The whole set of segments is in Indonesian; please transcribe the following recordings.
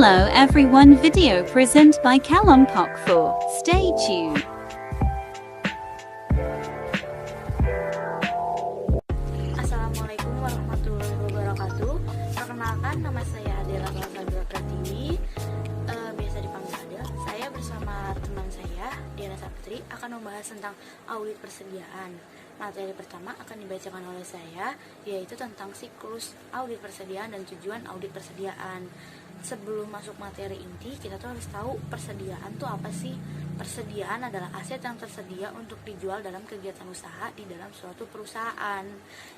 Hello everyone, video present by Callum Pokfor. Stay tuned. Assalamualaikum warahmatullahi wabarakatuh. Perkenalkan, nama saya Adela Salsabila Pratiwi, biasa dipanggil Adel. Saya bersama teman saya Diana Saputri akan membahas tentang audit persediaan. Materi pertama akan dibacakan oleh saya, yaitu tentang siklus audit persediaan dan tujuan audit persediaan. Sebelum masuk materi inti, kita tuh harus tahu persediaan tuh apa sih. Persediaan adalah aset yang tersedia untuk dijual dalam kegiatan usaha di dalam suatu perusahaan.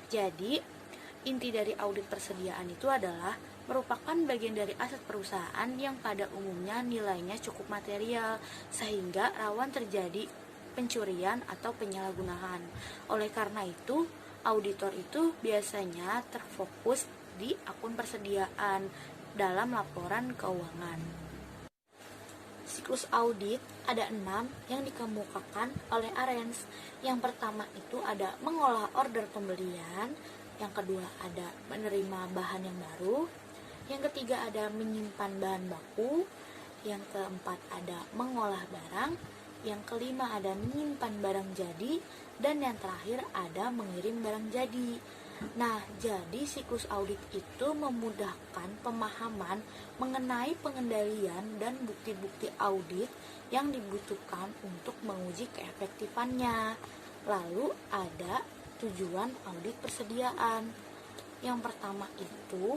Jadi, inti dari audit persediaan itu adalah merupakan bagian dari aset perusahaan yang pada umumnya nilainya cukup material, sehingga rawan terjadi pencurian atau penyalahgunaan. Oleh karena itu, auditor itu biasanya terfokus di akun persediaan dalam laporan keuangan. Siklus audit ada 6 yang dikemukakan oleh Arens. Yang pertama itu ada mengolah order pembelian, yang kedua ada menerima bahan yang baru, yang ketiga ada menyimpan bahan baku, yang keempat ada mengolah barang, yang kelima ada menyimpan barang jadi, dan yang terakhir ada mengirim barang jadi. Nah, jadi siklus audit itu memudahkan pemahaman mengenai pengendalian dan bukti-bukti audit yang dibutuhkan untuk menguji keefektifannya. Lalu ada tujuan audit persediaan. Yang pertama itu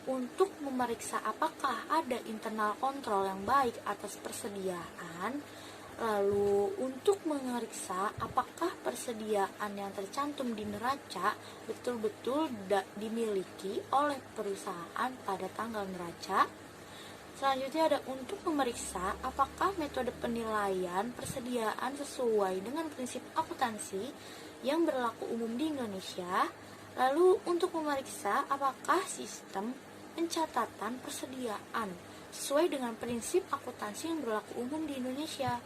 untuk memeriksa apakah ada internal kontrol yang baik atas persediaan. Lalu untuk memeriksa apakah persediaan yang tercantum di neraca betul-betul dimiliki oleh perusahaan pada tanggal neraca. Selanjutnya ada untuk memeriksa apakah metode penilaian persediaan sesuai dengan prinsip akuntansi yang berlaku umum di Indonesia. Lalu untuk memeriksa apakah sistem pencatatan persediaan sesuai dengan prinsip akuntansi yang berlaku umum di Indonesia.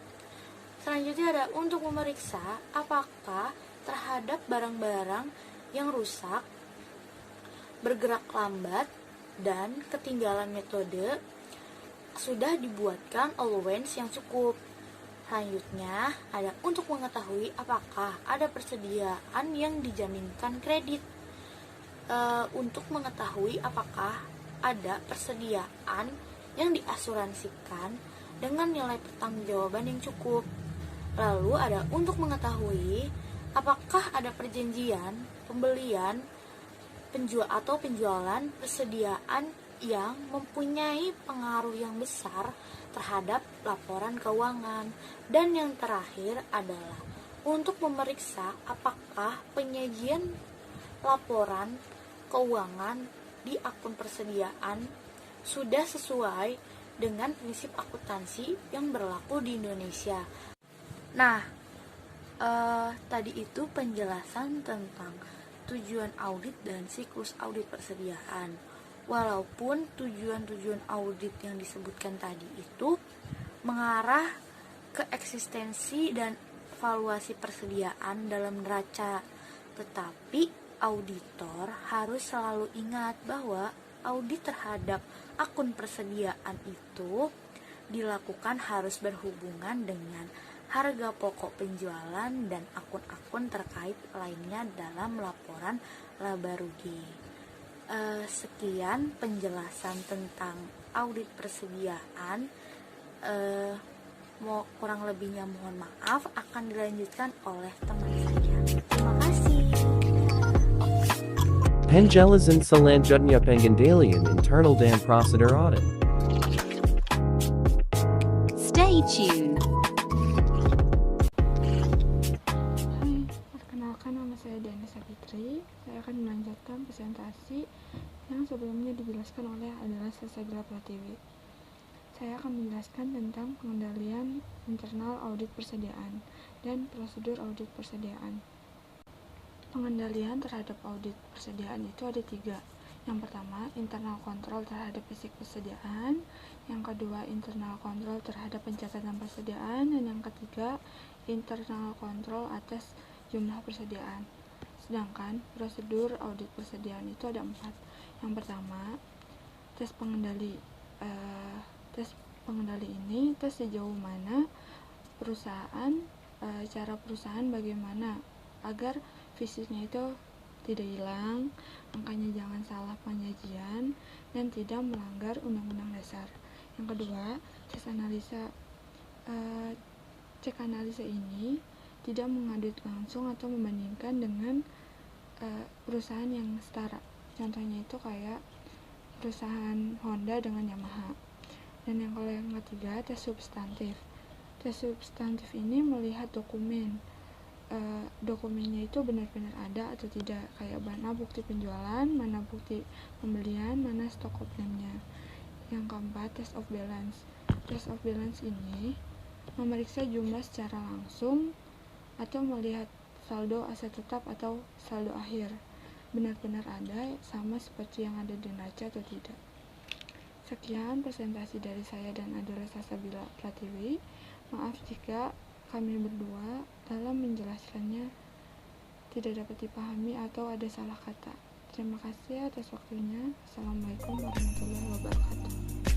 Selanjutnya ada untuk memeriksa apakah terhadap barang-barang yang rusak, bergerak lambat, dan ketinggalan metode sudah dibuatkan allowance yang cukup. Selanjutnya ada untuk mengetahui apakah ada persediaan yang dijaminkan kredit. Untuk mengetahui apakah ada persediaan yang diasuransikan dengan nilai pertanggungjawaban yang cukup. Lalu ada untuk mengetahui apakah ada perjanjian pembelian penjualan persediaan yang mempunyai pengaruh yang besar terhadap laporan keuangan. Dan yang terakhir adalah untuk memeriksa apakah penyajian laporan keuangan di akun persediaan sudah sesuai dengan prinsip akuntansi yang berlaku di Indonesia. Nah, tadi itu penjelasan tentang tujuan audit dan siklus audit persediaan. Walaupun tujuan-tujuan audit yang disebutkan tadi itu mengarah ke eksistensi dan valuasi persediaan dalam neraca, tetapi auditor harus selalu ingat bahwa audit terhadap akun persediaan itu dilakukan harus berhubungan dengan harga pokok penjualan dan akun-akun terkait lainnya dalam laporan laba rugi. Sekian penjelasan tentang audit persediaan. Kurang lebihnya mohon maaf, akan dilanjutkan oleh teman saya. Terima kasih. Penjelasan selanjutnya pengendalian internal dan prosedur audit. Stay tuned. Hai, perkenalkan nama saya Diana Saputri. Saya akan melanjutkan presentasi yang sebelumnya dijelaskan oleh Adela Salsabila Pratiwi. Saya akan menjelaskan tentang pengendalian internal audit persediaan dan prosedur audit persediaan. Pengendalian terhadap audit persediaan itu ada 3. Yang pertama, internal kontrol terhadap fisik persediaan. Yang kedua, internal kontrol terhadap pencatatan persediaan. Dan yang ketiga, internal kontrol atas jumlah persediaan. Sedangkan prosedur audit persediaan itu ada 4. Yang pertama, tes pengendali. tes pengendali ini tes sejauh mana perusahaan, cara perusahaan bagaimana agar fisiknya itu tidak hilang, angkanya jangan salah penyajian, dan tidak melanggar undang-undang dasar. Yang kedua, tes analisa. Cek analisa ini tidak mengadut langsung atau membandingkan dengan perusahaan yang setara. Contohnya itu kayak perusahaan Honda dengan Yamaha. Dan yang ketiga, tes substantif. Tes substantif ini melihat dokumen. Dokumennya itu benar-benar ada atau tidak, kayak mana bukti penjualan, mana bukti pembelian, mana stok optionnya. Yang keempat, test of balance. Test of balance ini memeriksa jumlah secara langsung atau melihat saldo aset tetap atau saldo akhir benar-benar ada sama seperti yang ada di neraca atau tidak. Sekian presentasi dari saya dan Adela Salsabila Pratiwi. Maaf jika kami berdua dalam menjelaskannya tidak dapat dipahami atau ada salah kata. Terima kasih atas waktunya. Assalamualaikum warahmatullahi wabarakatuh.